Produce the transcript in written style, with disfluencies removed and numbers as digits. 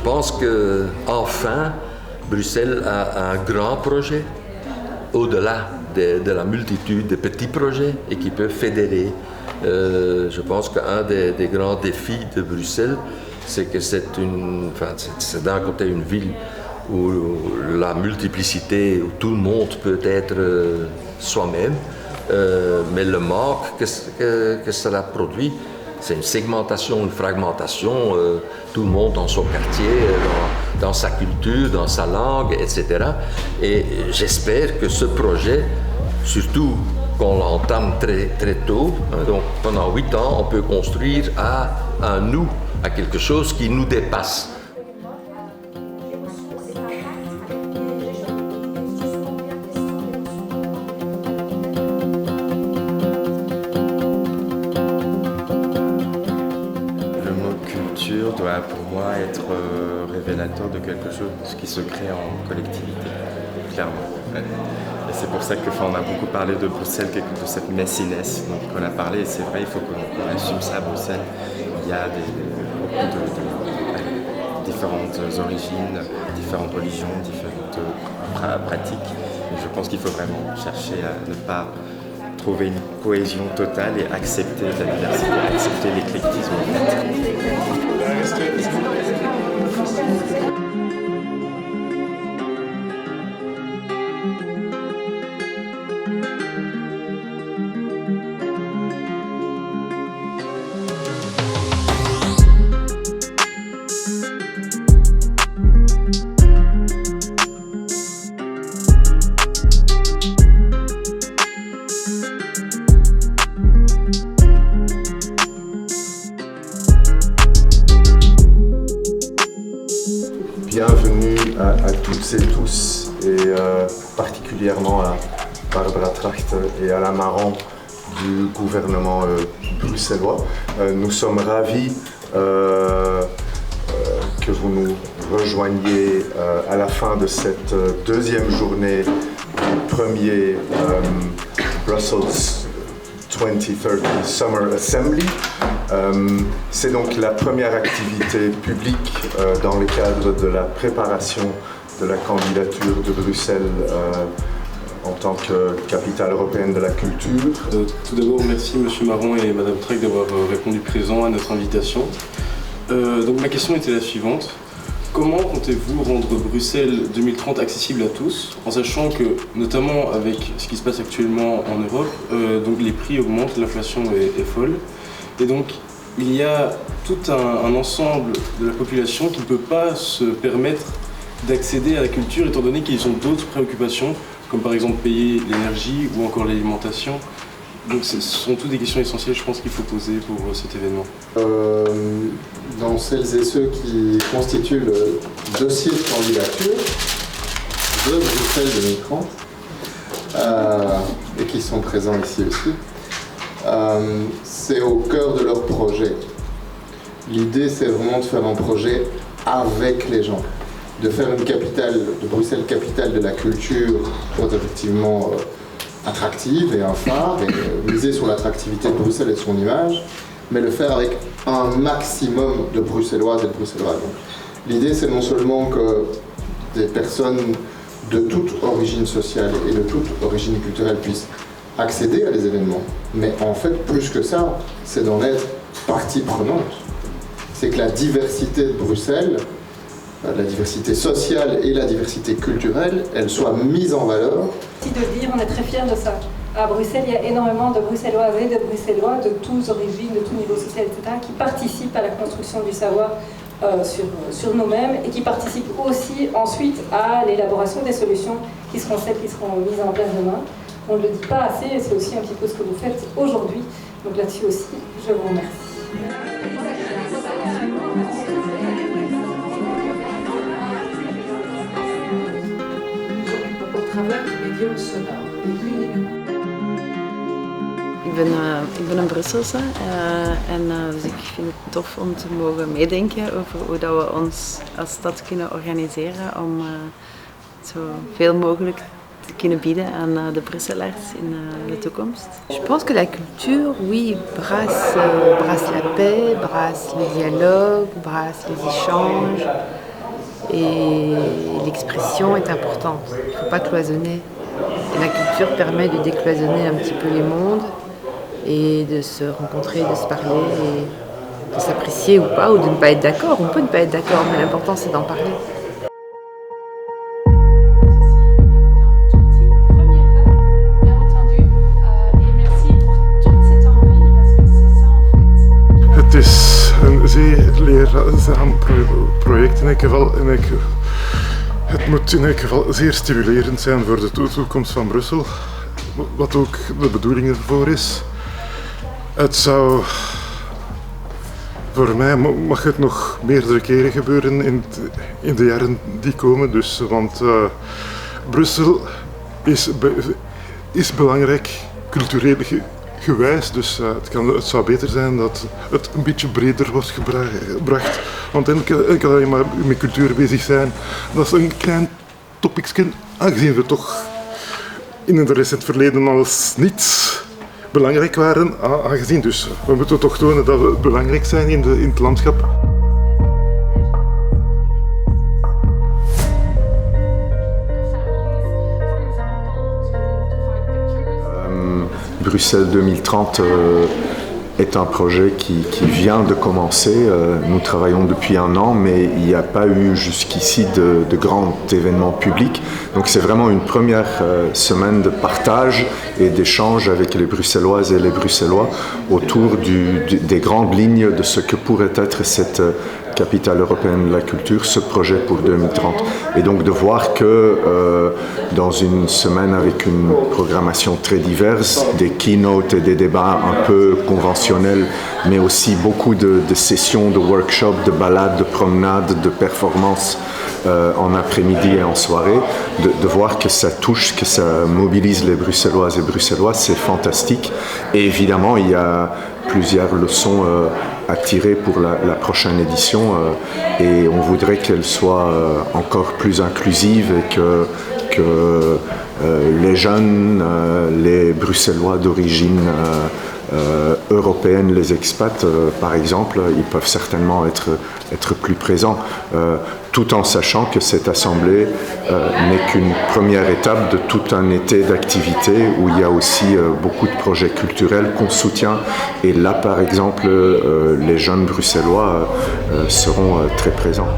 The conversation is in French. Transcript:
pense qu'enfin, Bruxelles a un grand projet, au-delà de la multitude de petits projets et qui peuvent fédérer. Je pense qu'un des grands défis de Bruxelles, c'est que c'est d'un côté une ville où la multiplicité, où tout le monde peut être soi-même, mais le manque que cela produit, c'est une segmentation, une fragmentation, tout le monde dans son quartier, dans sa culture, dans sa langue, etc. Et j'espère que ce projet, surtout qu'on l'entame très, très tôt, donc pendant 8 ans, on peut construire à un nous, à quelque chose qui nous dépasse. Doit pour moi être révélateur de quelque chose qui se crée en collectivité, clairement. Et c'est pour ça qu'on a beaucoup parlé de Bruxelles, de cette messiness dont on a parlé, et c'est vrai, il faut qu'on assume ça à Bruxelles. Il y a beaucoup de différentes origines, différentes religions, différentes pratiques. Et je pense qu'il faut vraiment chercher à ne pas trouver une cohésion totale et accepter la diversité, accepter l'éclectisme en fait. Bienvenue à toutes et tous, et particulièrement à Barbara Tracht et Alain Marant du gouvernement bruxellois. Nous sommes ravis que vous nous rejoigniez à la fin de cette deuxième journée du premier Brussels 2030 Summer Assembly. C'est donc la première activité publique dans le cadre de la préparation de la candidature de Bruxelles en tant que capitale européenne de la culture. Tout d'abord, merci M. Marant et Mme Tracht d'avoir répondu présent à notre invitation. Donc ma question était la suivante. Comment comptez-vous rendre Bruxelles 2030 accessible à tous, en sachant que, notamment avec ce qui se passe actuellement en Europe, donc les prix augmentent, l'inflation est folle, et donc il y a tout un ensemble de la population qui ne peut pas se permettre d'accéder à la culture, étant donné qu'ils ont d'autres préoccupations, comme par exemple payer l'énergie ou encore l'alimentation. Donc ce sont toutes des questions essentielles, je pense, qu'il faut poser pour cet événement. Dans celles et ceux qui constituent le dossier de candidature de Bruxelles 2030 et qui sont présents ici aussi, c'est au cœur de leur projet. L'idée, c'est vraiment de faire un projet avec les gens, de faire une capitale, de Bruxelles capitale de la culture, soit effectivement attractive et un phare, et miser sur l'attractivité de Bruxelles et son image, mais le faire avec un maximum de Bruxelloises et de Bruxellois. L'idée, c'est non seulement que des personnes de toute origine sociale et de toute origine culturelle puissent accéder à des événements, mais en fait, plus que ça, c'est d'en être partie prenante. C'est que la diversité de Bruxelles, la diversité sociale et la diversité culturelle, elles soient mises en valeur. De dire, on est très fiers de ça. À Bruxelles, il y a énormément de Bruxelloises et de Bruxellois de tous origines, de tout niveau social, etc., qui participent à la construction du savoir sur nous-mêmes et qui participent aussi ensuite à l'élaboration des solutions qui seront celles qui seront mises en place demain. On ne le dit pas assez et c'est aussi un petit peu ce que vous faites aujourd'hui. Donc là-dessus aussi, je vous remercie. Ik ben een Brusselse dus ik vind het tof om te mogen meedenken over hoe dat we ons als stad kunnen organiseren om zoveel mogelijk te kunnen bieden aan de Brusselaars in de toekomst. Je pense que la culture, oui, brasse la paix, brasse le dialogue, brasse les échanges. et l'expression est importante. Il ne faut pas cloisonner. Et la culture permet de décloisonner un petit peu les mondes et de se rencontrer, de se parler, et de s'apprécier ou pas, ou de ne pas être d'accord. On peut ne pas être d'accord, mais l'important c'est d'en parler. Het is een zeer leerzaam project in elk geval. Het moet in elk geval zeer stimulerend zijn voor de toekomst van Brussel, wat ook de bedoeling ervoor is. Het zou, voor mij mag het nog meerdere keren gebeuren in de jaren die komen, dus, want Brussel is belangrijk cultureel gewijs, dus het zou beter zijn dat het een beetje breder was gebracht. Want enkel alleen maar met cultuur bezig zijn, dat is een klein topicsje, aangezien we toch in het recent verleden als niets belangrijk waren, aangezien dus we moeten toch tonen dat we belangrijk zijn in het landschap. Bruxelles 2030 est un projet qui vient de commencer. Nous travaillons depuis un an, mais il n'y a pas eu jusqu'ici de grands événements publics. Donc c'est vraiment une première semaine de partage et d'échange avec les Bruxelloises et les Bruxellois autour des grandes lignes de ce que pourrait être cette capitale européenne de la culture, ce projet pour 2030. Et donc de voir que dans une semaine avec une programmation très diverse, des keynotes et des débats un peu conventionnels, mais aussi beaucoup de sessions, de workshops, de balades, de promenades, de performances en après-midi et en soirée, de voir que ça touche, que ça mobilise les Bruxelloises et Bruxellois, c'est fantastique. Et évidemment, il y a plusieurs leçons à tirer pour la prochaine édition et on voudrait qu'elle soit encore plus inclusive et que les jeunes, les Bruxellois d'origine européenne, les expats par exemple, ils peuvent certainement être plus présents, tout en sachant que cette assemblée n'est qu'une première étape de tout un été d'activités où il y a aussi beaucoup de projets culturels qu'on soutient. Et là, par exemple, les jeunes bruxellois seront très présents.